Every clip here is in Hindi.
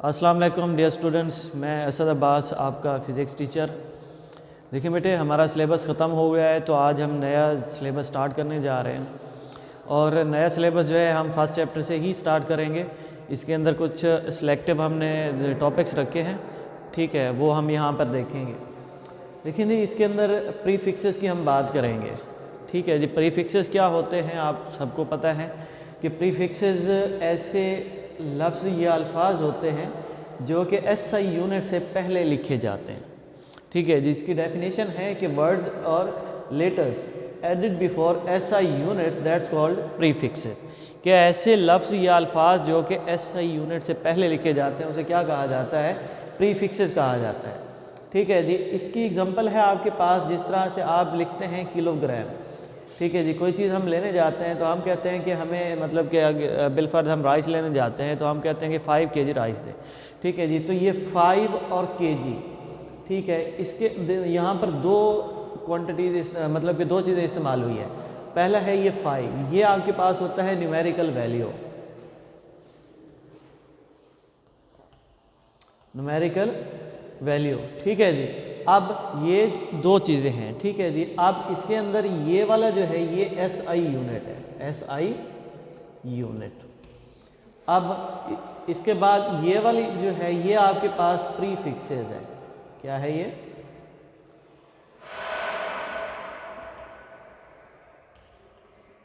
अस्सलाम वालेकुम डियर स्टूडेंट्स, मैं असद अब्बास आपका फ़िज़िक्स टीचर। देखिए बेटे, हमारा सिलेबस ख़त्म हो गया है तो आज हम नया सिलेबस स्टार्ट करने जा रहे हैं। और नया सिलेबस जो है हम फर्स्ट चैप्टर से ही स्टार्ट करेंगे। इसके अंदर कुछ सिलेक्टिव हमने टॉपिक्स रखे हैं, ठीक है, वो हम यहाँ पर देखेंगे। देखिए जी, इसके अंदर प्रीफिक्सेस की हम बात करेंगे, ठीक है जी। प्रीफिक्सेस क्या होते हैं आप सबको पता है कि प्रीफिक्सेस ऐसे लफ्ज़ या अल्फाज होते हैं जो कि SI यूनिट से पहले लिखे जाते हैं, ठीक है। जिसकी डेफिनेशन है कि वर्ड्स और letters added before SI units that's called prefixes. कि ऐसे लफ्ज़ या अल्फाज जो कि SI यूनिट से पहले लिखे जाते हैं उसे क्या कहा जाता है? प्रीफिक्सेस कहा जाता है, ठीक है जी। इसकी एग्जांपल है आपके पास, जिस तरह से आप लिखते हैं किलोग्राम, ठीक है जी। कोई चीज़ हम लेने जाते हैं तो हम कहते हैं कि हमें मतलब कि बिलफर्ज हम राइस लेने जाते हैं तो हम कहते हैं कि 5 kg राइस दें, ठीक है जी। तो ये 5 और kg, ठीक है। इसके यहाँ पर दो क्वांटिटीज मतलब कि दो चीज़ें इस्तेमाल हुई है। पहला है ये 5, ये आपके पास होता है न्यूमेरिकल वैल्यू, न्यूमेरिकल वैल्यू, ठीक है जी। अब ये दो चीज़ें हैं, ठीक है जी। अब इसके अंदर ये वाला जो है ये SI यूनिट है, SI यूनिट। अब इसके बाद ये वाली जो है ये आपके पास प्रीफिक्सेस है। क्या है ये?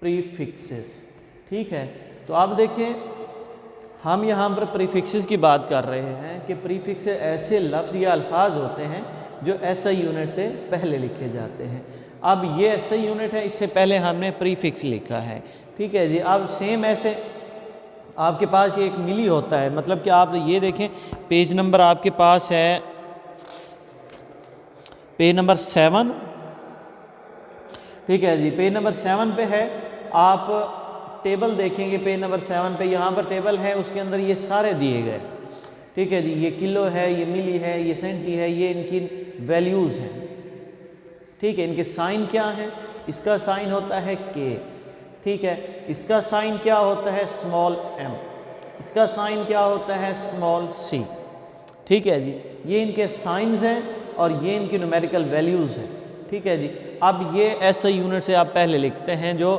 प्रीफिक्सेस, ठीक है। तो आप देखें, हम यहाँ पर प्रीफिक्सेस की बात कर रहे हैं कि प्रीफिक्सेस ऐसे लफ्ज़ या अल्फाज होते हैं जो SI यूनिट से पहले लिखे जाते हैं। अब ये SI यूनिट है, इससे पहले हमने प्रीफिक्स लिखा है, ठीक है जी। अब सेम ऐसे आपके पास ये एक मिली होता है, मतलब कि आप ये देखें, पेज नंबर आपके पास है पेज नंबर 7, ठीक है जी। पेज नंबर 7 पे है, आप टेबल देखेंगे पेज नंबर 7 पे, यहाँ पर टेबल है, उसके अंदर ये सारे दिए गए, ठीक है जी। ये किलो है, ये मिली है, ये सेंटी है, ये इनकी वैल्यूज़ हैं, ठीक है। इनके साइन क्या हैं? इसका साइन होता है K, ठीक है। इसका साइन क्या होता है? Small m। इसका साइन क्या होता है? स्मॉल c, ठीक है जी। ये इनके साइंस हैं और ये इनकी न्यूमेरिकल वैल्यूज़ हैं, ठीक है जी। अब ये SI यूनिट से आप पहले लिखते हैं। जो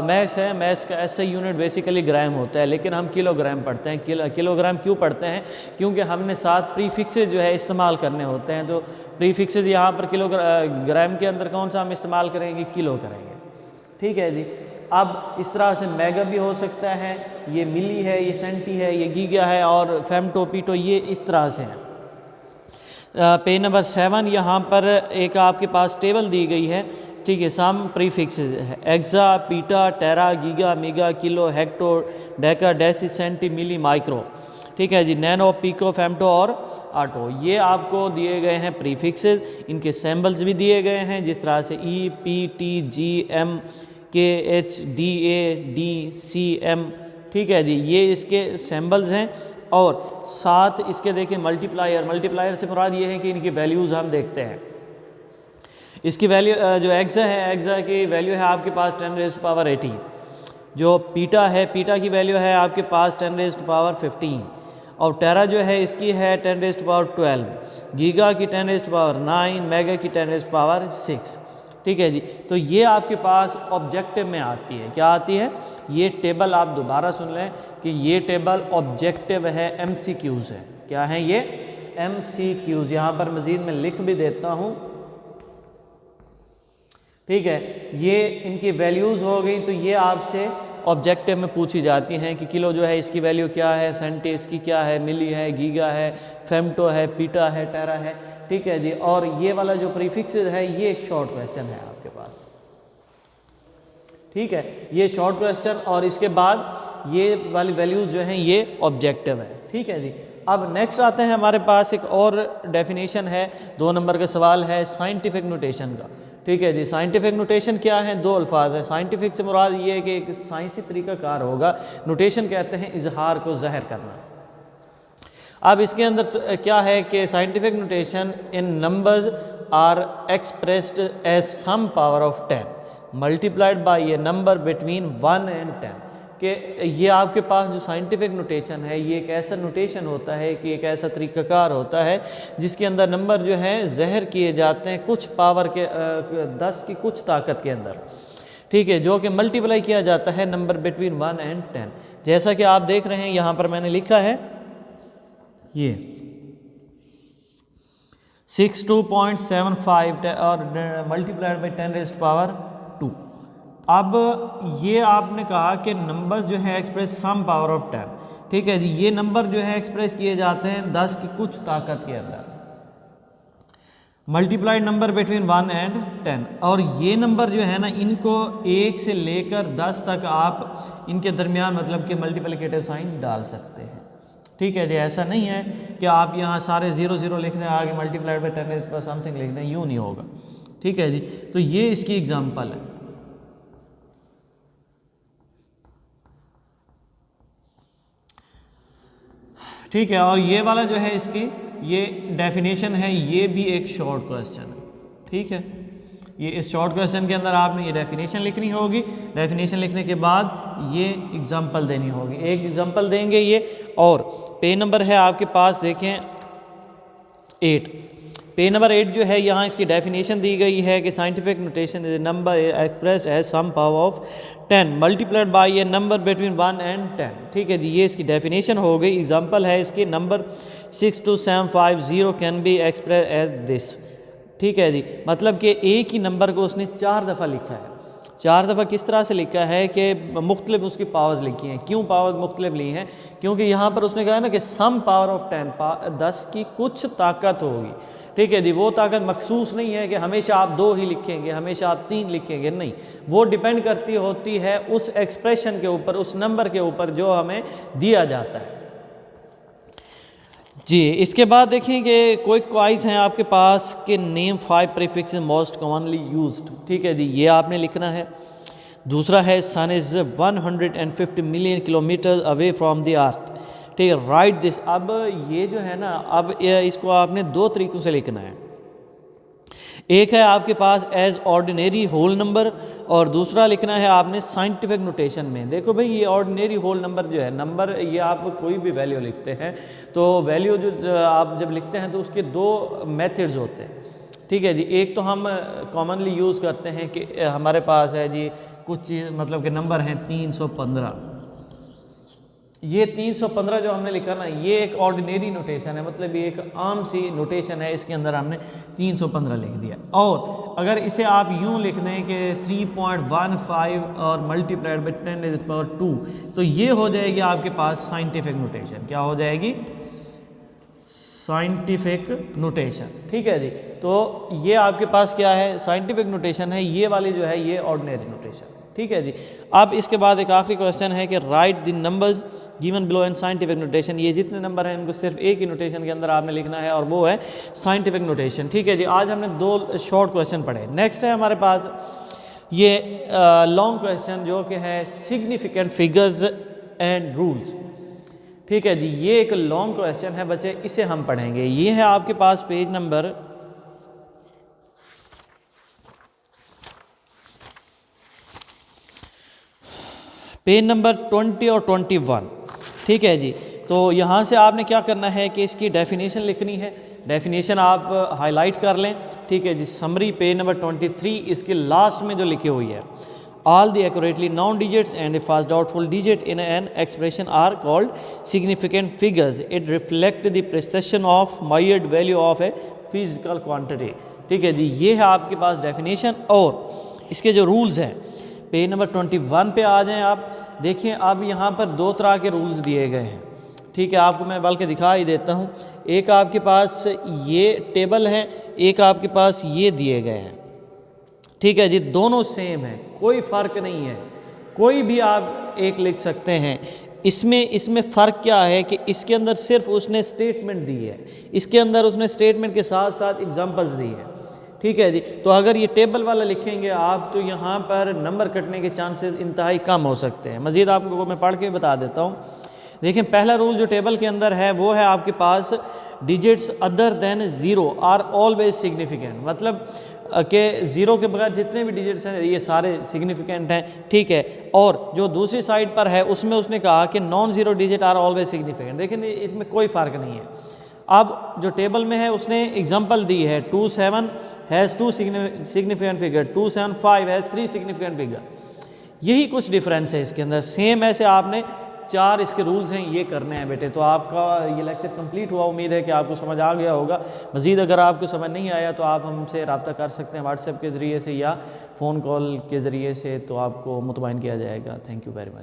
मैथ्स है, मैथ्स का SI यूनिट बेसिकली ग्राम होता है, लेकिन हम किलोग्राम पढ़ते हैं। किलोग्राम क्यों पढ़ते हैं? क्योंकि हमने साथ प्रीफिक्सेस जो है इस्तेमाल करने होते हैं। तो प्रीफिक्सेस यहाँ पर किलोग्राम के अंदर कौन सा हम इस्तेमाल करेंगे? किलो करेंगे, ठीक है जी। अब इस तरह से मेगा भी हो सकता है, ये मिली है, ये सेंटी है, ये गीगा है, और फेमटो पीटो, ये इस तरह से हैं। पेज नंबर 7 यहाँ पर एक आपके पास टेबल दी गई है, ठीक है। सम प्रीफिक्सेस है, exa, peta, tera, giga, mega, kilo, hecto, deca, deci, centi, milli, micro, ठीक है जी। नैनो, पिको, फेमटो और आटो, ये आपको दिए गए हैं प्रीफिक्सेस। इनके सिंबल्स भी दिए गए हैं, जिस तरह से E, P, T, G, M, K, H, D, A, D, C, M, ठीक है जी। ये इसके सिंबल्स हैं। और साथ इसके देखें मल्टीप्लायर, मल्टीप्लायर से मुराद ये है कि इनकी वैल्यूज़ हम देखते हैं। इसकी वैल्यू जो एक्सा है, एक्सा की वैल्यू है आपके पास 10⁻18। जो पीटा है, पीटा की वैल्यू है आपके पास 10⁻15। और टेरा जो है इसकी है 10⁻12, गीगा की 10⁻9, मेगा की 10⁻6, ठीक है जी। तो ये आपके पास ऑब्जेक्टिव में आती है। क्या आती है? ये टेबल आप दोबारा सुन लें कि ये टेबल ऑब्जेक्टिव है, MCQs है। क्या है ये? MCQs। यहाँ पर मज़ीद मैं लिख भी देता हूँ, ठीक है। ये इनकी वैल्यूज़ हो गई, तो ये आपसे ऑब्जेक्टिव में पूछी जाती हैं कि किलो जो है इसकी वैल्यू क्या है, सेंटी इसकी क्या है, मिली है, गीगा है, फेमटो है, पीटा है, टेरा है, ठीक है जी। और ये वाला जो प्रीफिक्सेस है ये एक शॉर्ट क्वेश्चन है आपके पास, ठीक है। ये शॉर्ट क्वेश्चन, और इसके बाद ये वाली वैल्यूज़ जो हैं ये ऑब्जेक्टिव है, ठीक है जी। अब नेक्स्ट आते हैं, हमारे पास एक और डेफिनेशन है, 2 नंबर का सवाल है साइंटिफिक नोटेशन का, ठीक है जी। साइंटिफिक नोटेशन क्या है? 2 अल्फाज है। साइंटिफिक से मुराद ये है कि एक साइंसी तरीक़ाकार होगा। नोटेशन कहते हैं इजहार को ज़ाहिर करना। अब इसके अंदर क्या है कि scientific notation in numbers are expressed as some power of 10 multiplied by a number between 1 and 10। कि ये आपके पास जो साइंटिफिक नोटेशन है ये एक ऐसा नोटेशन होता है कि एक ऐसा तरीक़ाकार होता है जिसके अंदर नंबर जो हैं ज़हर किए जाते हैं कुछ पावर के 10 की कुछ ताकत के अंदर, ठीक है, जो कि मल्टीप्लाई किया जाता है नंबर बिटवीन 1 and 10। जैसा कि आप देख रहे हैं यहाँ पर मैंने लिखा है ये 62.75 और मल्टीप्लाइड बाई 10⁻²। अब ये आपने कहा कि नंबर्स जो है एक्सप्रेस सम पावर ऑफ 10, ठीक है जी, ये नंबर जो है एक्सप्रेस किए जाते हैं 10 की कुछ ताकत के अंदर, मल्टीप्लाइड नंबर बिटवीन 1 and 10। और ये नंबर जो है ना इनको 1 से लेकर 10 तक आप इनके दरमियान मतलब कि मल्टीप्लिकेटिव साइन डाल सकते हैं, ठीक है जी। ऐसा नहीं है कि आप यहाँ सारे 0 0 लिख दें आगे मल्टीप्लाइड बाई 10 समथिंग लिख दें, यूँ नहीं होगा, ठीक है जी। तो ये इसकी एग्जांपल है। ठीक है, और ये वाला जो है इसकी ये डेफिनेशन है, ये भी एक शॉर्ट क्वेश्चन है, ठीक है। ये इस शॉर्ट क्वेश्चन के अंदर आपने ये डेफिनेशन लिखनी होगी, डेफिनेशन लिखने के बाद ये एग्जांपल देनी होगी, एक एग्जांपल देंगे ये। और पेज नंबर है आपके पास देखें 8, पेज नंबर 8 जो है यहाँ इसकी डेफिनेशन दी गई है कि scientific notation is a number express as some power of 10 multiplied by a number between 1 and 10, ठीक है जी। ये इसकी डेफिनेशन हो गई। एग्जांपल है इसकी number 62750 can be express as this, ठीक है जी। मतलब कि एक ही नंबर को उसने 4 दफ़ा लिखा है। 4 दफ़ा किस तरह से लिखा है कि मुख्तलिफ उसकी पावर्स लिखी हैं। क्यों पावर्स मुख्तलिफ ली हैं? क्योंकि यहाँ पर उसने कहा ना कि सम पावर ऑफ 10 की कुछ ताकत होगी, ठीक है जी। वो ताकत मखसूस नहीं है कि हमेशा आप 2 ही लिखेंगे, हमेशा आप 3 लिखेंगे, नहीं, वो डिपेंड करती होती है उस एक्सप्रेशन के ऊपर, उस नंबर के ऊपर जो हमें दिया जाता है जी। इसके बाद देखिए कि कोई क्वाइज हैं आपके पास कि name 5 prefix most commonly used, ठीक है जी, ये आपने लिखना है। दूसरा है sun is 150 million kilometre away from the earth, ठीक है, राइट दिस। अब ये जो है ना, अब इसको आपने 2 तरीक़ों से लिखना है। एक है आपके पास एज ऑर्डिनरी होल नंबर और दूसरा लिखना है आपने साइंटिफिक नोटेशन में। देखो भाई ये ऑर्डिनरी होल नंबर जो है, नंबर ये आप कोई भी वैल्यू लिखते हैं तो वैल्यू जो आप जब लिखते हैं तो उसके 2 मेथड्स होते हैं, ठीक है जी। एक तो हम कॉमनली यूज़ करते हैं कि हमारे पास है जी कुछ चीज़ मतलब कि नंबर हैं 315, ये 315 जो हमने लिखा ना ये एक ऑर्डिनरी नोटेशन है, मतलब ये एक आम सी नोटेशन है, इसके अंदर हमने 315 लिख दिया। और अगर इसे आप यूं लिख दें कि 3.15 और मल्टीप्लाइड बाई 10⁻², तो ये हो जाएगी आपके पास साइंटिफिक नोटेशन। क्या हो जाएगी? साइंटिफिक नोटेशन, ठीक है जी। तो ये आपके पास क्या है? साइंटिफिक नोटेशन है। ये वाली जो है ये ऑर्डिनरी नोटेशन, ठीक है जी। अब इसके बाद एक आखिरी क्वेश्चन है कि right the numbers given below in scientific notation. ये जितने नंबर हैं इनको सिर्फ एक ही नोटेशन के अंदर आपने लिखना है और वो है साइंटिफिक नोटेशन, ठीक है जी। आज हमने 2 शॉर्ट क्वेश्चन पढ़े। नेक्स्ट है हमारे पास ये लॉन्ग क्वेश्चन जो कि है सिग्निफिकेंट फिगर्स एंड रूल्स, ठीक है जी। ये एक लॉन्ग क्वेश्चन है बच्चे, इसे हम पढ़ेंगे। ये है आपके पास पेज नंबर 20 और 21, ठीक है जी। तो यहाँ से आपने क्या करना है कि इसकी डेफिनेशन लिखनी है। डेफिनेशन आप हाईलाइट कर लें, ठीक है जी। समरी पेज नंबर 23 इसके लास्ट में जो लिखी हुई है, all the accurately known digits and a first doubtful digit in an expression are called significant figures. It reflect the precision of measured value of a physical quantity, ठीक है जी। ये है आपके पास डेफिनेशन और इसके जो रूल्स हैं। पेज नंबर 21 पे आ जाएं आप। देखिए अब यहाँ पर 2 तरह के रूल्स दिए गए हैं, ठीक है। आपको मैं बल्कि दिखा ही देता हूँ। एक आपके पास ये टेबल है, एक आपके पास ये दिए गए हैं, ठीक है जी। दोनों सेम है, कोई फ़र्क नहीं है, कोई भी आप एक लिख सकते हैं। इसमें फ़र्क क्या है कि इसके अंदर सिर्फ उसने स्टेटमेंट दी है, इसके अंदर उसने स्टेटमेंट के साथ साथ एग्जांपल्स दी हैं, ठीक है जी। तो अगर ये टेबल वाला लिखेंगे आप तो यहाँ पर नंबर कटने के चांसेस इंतहाई कम हो सकते हैं। मज़ीद आपको मैं पढ़ के बता देता हूँ। देखिए पहला रूल जो टेबल के अंदर है वो है आपके पास digits other than 0 are always significant. मतलब के ज़ीरो के बगैर जितने भी डिजिट्स हैं ये सारे सिग्निफिकेंट हैं, ठीक है। और जो दूसरी साइड पर है उसमें उसने कहा कि non zero digit are always significant. देखिए इसमें कोई फ़र्क नहीं है। अब जो टेबल में है उसने एग्जांपल दी है 27 has 2 significant figure, 275 has 3 significant figure. यही कुछ डिफरेंस है इसके अंदर। सेम ऐसे आपने 4 इसके रूल्स हैं, ये करने हैं बेटे। तो आपका ये लेक्चर कंप्लीट हुआ, उम्मीद है कि आपको समझ आ गया होगा। मज़ीद अगर आपको समझ नहीं आया तो आप हमसे रब्ता कर सकते हैं व्हाट्सएप के ज़रिए से या फ़ोन कॉल के ज़रिए से, तो आपको मुतमईन किया जाएगा। Thank you very much.